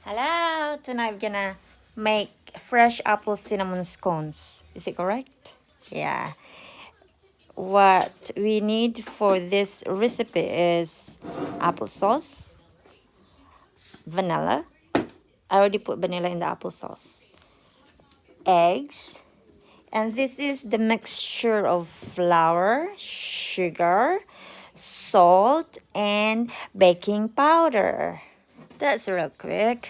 Hello! Tonight we're gonna make fresh apple cinnamon scones. Is it correct? Yeah. What we need for this recipe is applesauce, vanilla. I already put vanilla in the applesauce. Eggs. And this is the mixture of flour, sugar, salt, and baking powder. That's real quick.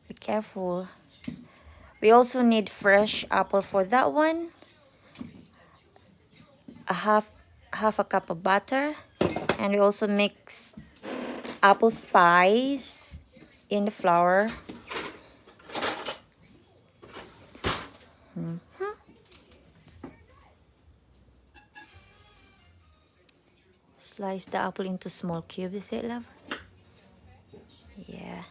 Be careful. We also need fresh apple for that one. A half a cup of butter, and we also mix apple spice in the flour. Slice the apple into small cubes, is it, love? Yeah.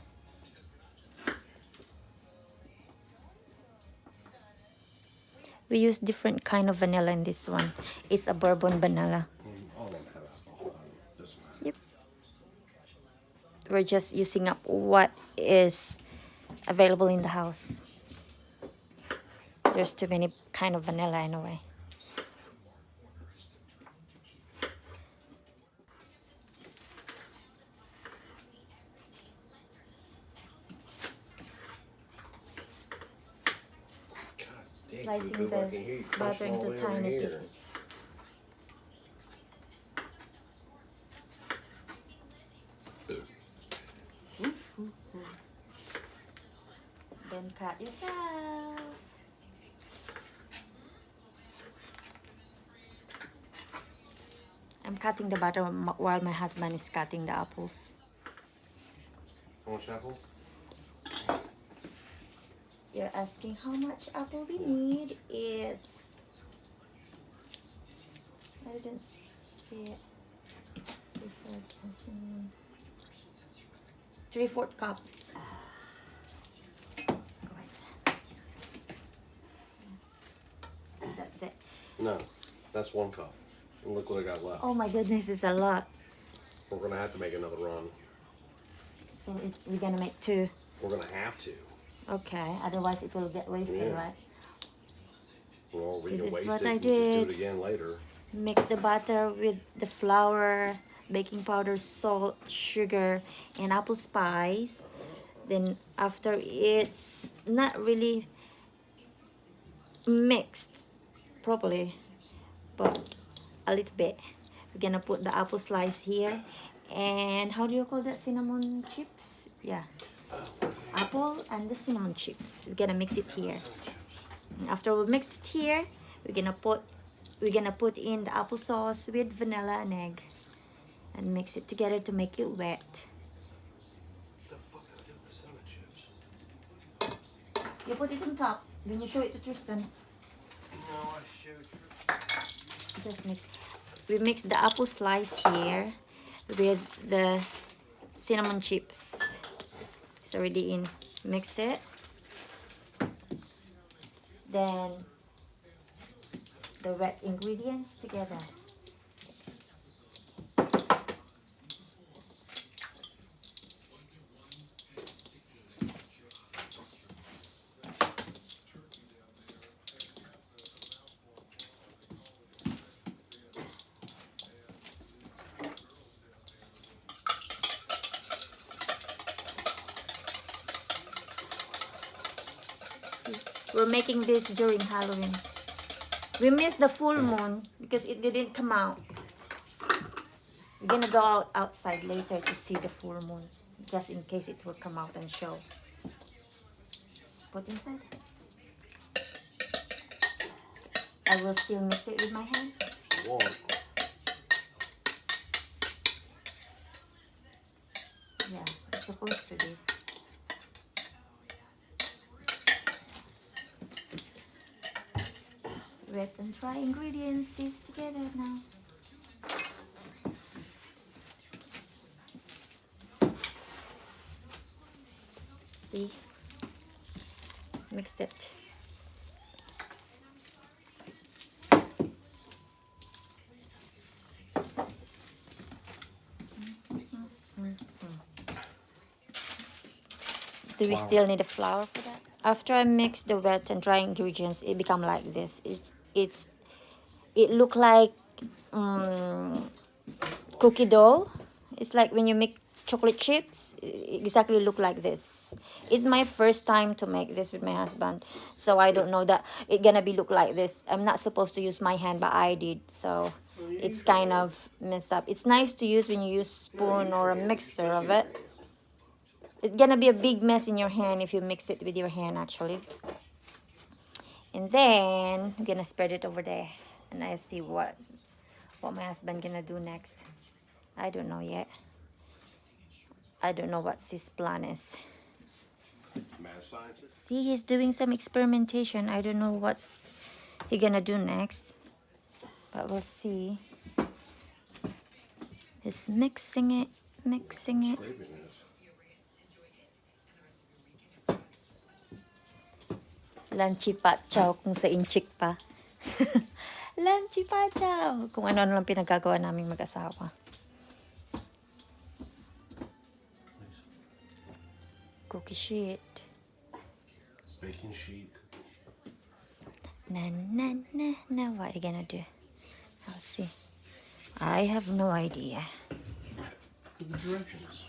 We use different kind of vanilla in this one. It's a bourbon vanilla. All of them have alcohol. Doesn't matter. Yep. We're just using up what is available in the house. There's too many kind of vanilla anyway. Slicing the butter into tiny pieces. Then cut yourself. I'm cutting the butter while my husband is cutting the apples. How much apple? You're asking how much apple we need. It's... I didn't see it. 3/4 cup. That's it. No, that's 1 cup. And look what I got left. Oh my goodness, it's a lot. We're gonna have to make another run. So we're gonna make 2. We're gonna have to. Okay, otherwise it will get wasted, Yeah. right? Well, we This can is waste what it. I We'll just do did. it again later. Mix the butter with the flour, baking powder, salt, sugar, and apple spice. Then after it's not really mixed properly, but a little bit, we're gonna put the apple slice here. And how do you call that? Cinnamon chips? Yeah. Apple and the cinnamon chips. We're gonna mix it here. And after we mix it here, we're gonna put in the applesauce with vanilla and egg, and mix it together to make it wet. What the fuck did I do with the cinnamon chips? You put it on top. Then you show it to Tristan. No, I showed you. Just mix. We mix the apple slice here with the cinnamon chips. It's already in. Mixed it. Then the wet ingredients together. We're making this during Halloween. We missed the full moon because it didn't come out. We're gonna go outside later to see the full moon, just in case it will come out and show. Put inside. I will still mix it with my hand. You want? Yeah, it's supposed to be. Wet and dry ingredients is together now. See? Mix it. Do we Flour. still need a flour for that? After I mix the wet and dry ingredients, it become like this. It look like cookie dough. It's like when you make chocolate chips, it exactly look like this. It's my first time to make this with my husband, so I don't know that it gonna be look like this. I'm not supposed to use my hand, but I did, so it's kind of messed up. It's nice to use when you use spoon or a mixer of it. It's gonna be a big mess in your hand if you mix it with your hand, actually. And then I'm gonna spread it over there, and I see what my husband gonna do next. I don't know yet. I don't know what his plan is. Mad scientist. See, he's doing some experimentation. I don't know what's he gonna do next, but we'll see. He's mixing it. Scraping this. Lanchi pachaw kung sa inchik pa. Lanchi pachaw. Kung ano-ano lang pinagagawa naming mag-asawa. Cookie sheet. Baking sheet. Na. What are you gonna do? I'll see. I have no idea. The directions.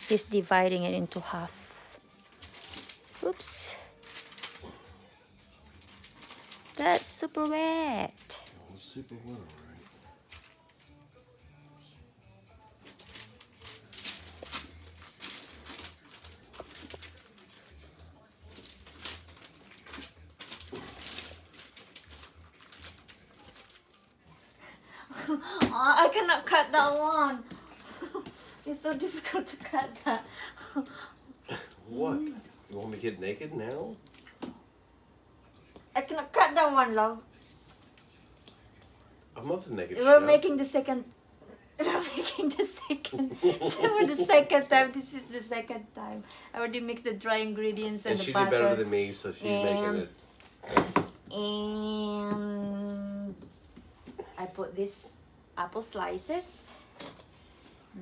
He's dividing it into half. Oops. That's super wet. Oh, it's super well, right? Oh, I cannot cut that one. It's so difficult to cut that. What? You want me to get naked now? I cannot cut that one, love. I'm not the naked We're chef. making the second. We're making the second. So for the second time, this is the second time. I already mixed the dry ingredients and, And the she butter. did better than me, so she's making it. And I put this apple slices,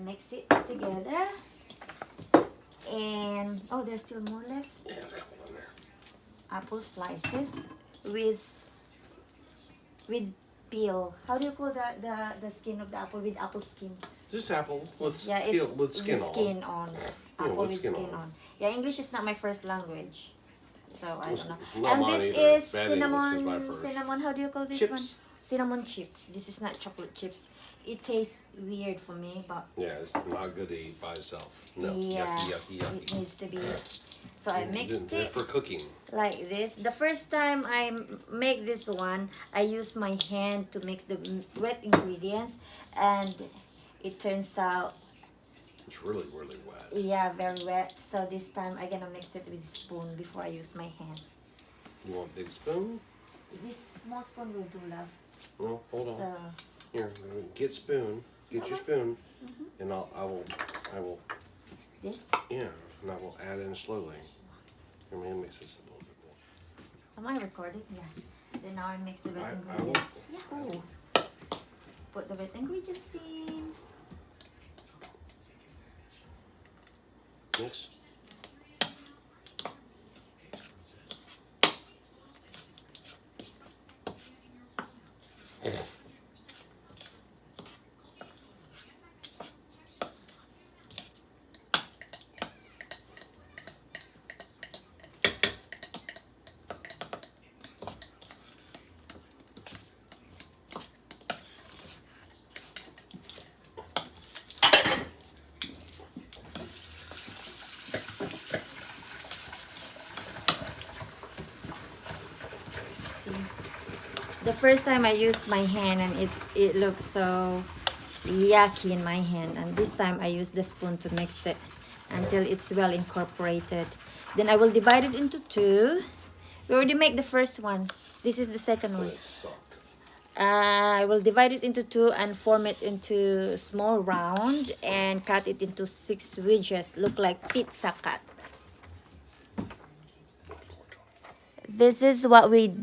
mix it together, and oh, there's still more left. Yeah, there's a couple in there. Apple slices with peel. How do you call the skin of the apple? With apple skin. Just apple with Yeah, it's peel, with skin with on. skin on. Apple with with skin skin on. on. Yeah, English is not my first language, so I don't know. Not And mine this either. is Bad English is my cinnamon. first. Cinnamon. How do you call this Chips. one? Cinnamon chips. This is not chocolate chips. It tastes weird for me, but Yeah, it's not good to eat by itself. No, yeah, yucky. it needs to be. So I mixed They're it for cooking. like this. The first time I make this one, I use my hand to mix the wet ingredients, and it turns out, It's really, really wet. yeah, very wet. So this time I'm gonna mix it with spoon before I use my hand. You want a big spoon? This small spoon will do, love. No, hold on. So Here, get spoon. Get your spoon, and I will. this. Yeah, and I will add in slowly. Let me mix this a little bit more. Am I recording? Yeah. Then now I mix the wet I ingredients. Yahoo! Put the wet ingredients in. Mix. The first time I used my hand and it looks so yucky in my hand, and this time I use the spoon to mix it until it's well incorporated. Then I will divide it into two. We already made the first one. This is the second But one. it sucked. I will divide it into two and form it into small round and cut it into 6 wedges. Look like pizza cut. This is what we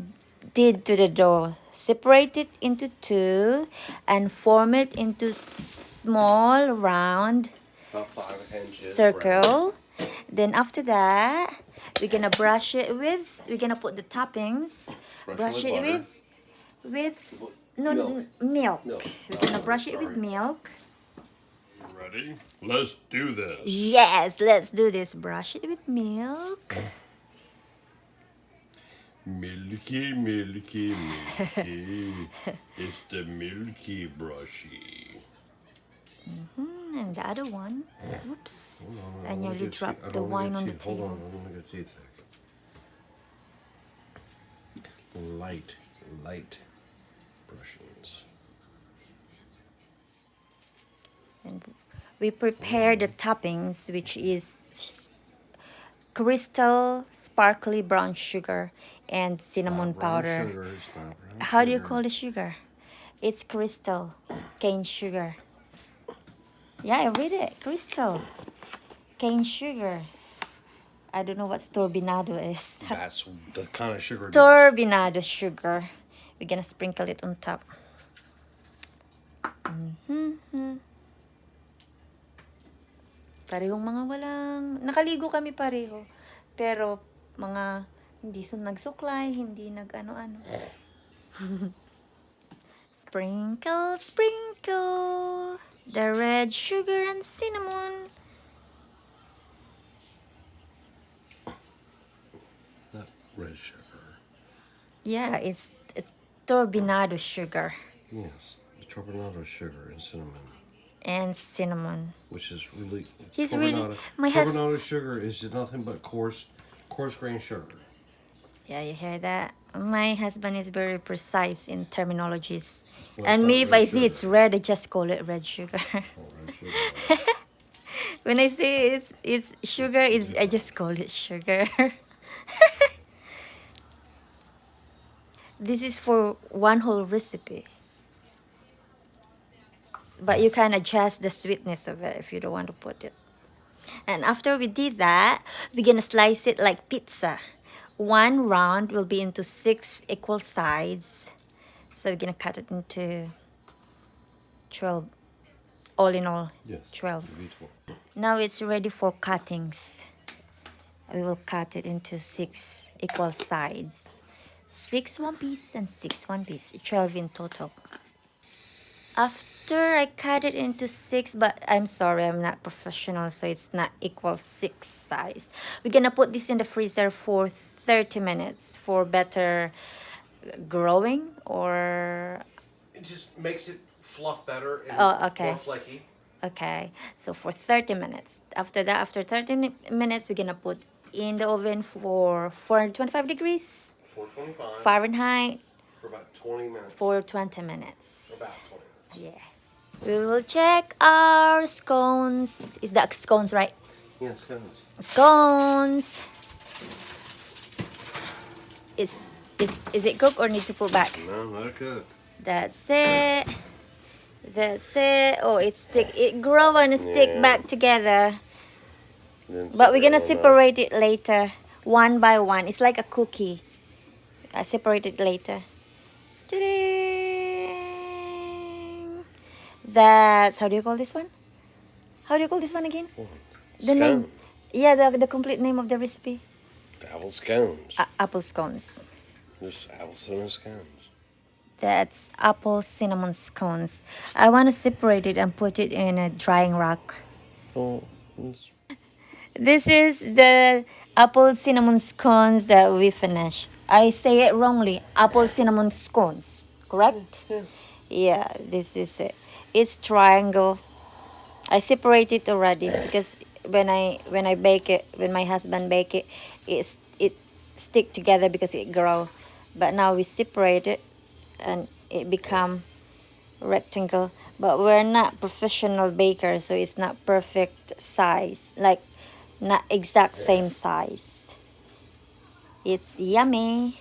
did to the dough. separate it into two and form it into small round About 5 inches. circle. Then after that, we're gonna brush it with, we're gonna put the toppings, brush it butter. with Milk. milk. Milk. We're gonna brush it with milk. Ready? Let's do this. Yes, let's do this. Brush it with milk. Milky, milky, milky. It's the milky brushy. And the other one. Oops. I don't wanna nearly get dropped too- I the don't wanna wine get on the too- hold table. on, I don't want to get too thick. Light brushings. And we prepare the toppings, which is crystal sparkly brown sugar and cinnamon Brown powder. sugar, it's not brown How do you sugar. call the sugar? It's crystal cane sugar. Yeah, I read it. Crystal cane sugar. I don't know what turbinado is. That's the kind of sugar. Turbinado sugar. We're gonna sprinkle it on top. Parehong mga walang... Nakaligo kami pareho. Pero mga hindi nagsuklay, hindi nag-ano-ano. Sprinkle, sprinkle. The red sugar and cinnamon. Not red sugar. Yeah, it's turbinado sugar Yes, turbinado sugar and cinnamon, and cinnamon. which is really. He's really- turbinado- my hus- turbinado sugar is nothing but coarse grain sugar. Yeah, you hear that? My husband is very precise in terminologies. Well, And it's me, not if red I see it's sugar. red, I just call it red sugar. Oh, red sugar. When I say it's sugar, I just call it sugar. This is for one whole recipe. But you can adjust the sweetness of it if you don't want to put it. And after we did that, we're gonna slice it like pizza. One round will be into 6 equal sides. So we're gonna cut it into 12. All in all, Yes. 12. Beautiful. Now it's ready for cuttings. We will cut it into 6 equal sides. 6 one piece and 6 one piece. 12 in total. After I cut it into 6, but I'm sorry, I'm not professional, so it's not equal 6 size. We're gonna put this in the freezer for 30 minutes for better growing or It just makes it fluff better and Oh, okay. more flaky. okay. So for 30 minutes. After that, after 30 minutes, we're gonna put in the oven for 425 degrees 425 Fahrenheit for about 20 minutes. for 20 minutes. About 20 minutes. Yeah. We will check our scones. Is that scones, right? Yeah, scones. Scones. Is it cooked or need to put back? No, not cooked. That's it. That's it. Oh, it grow and stick Yeah. back together. Then But we're gonna separate separate it later, one by one. It's like a cookie. I separate it later. Ta-ding! That's how do you call this one? How do you call this one again? them. The name. Yeah, the complete name of the recipe. Apple scones. Apple scones. Just apple cinnamon scones. That's apple cinnamon scones. I want to separate it and put it in a drying rack. Oh, This is the apple cinnamon scones that we finished. I say it wrongly. Apple cinnamon scones, correct? Yeah, this is it. It's triangle. I separate it already because when I bake it, when my husband bake it, it stick together because it grow. But now we separate it and it become rectangle. But we're not professional bakers, so it's not perfect size, like not exact same size. It's yummy.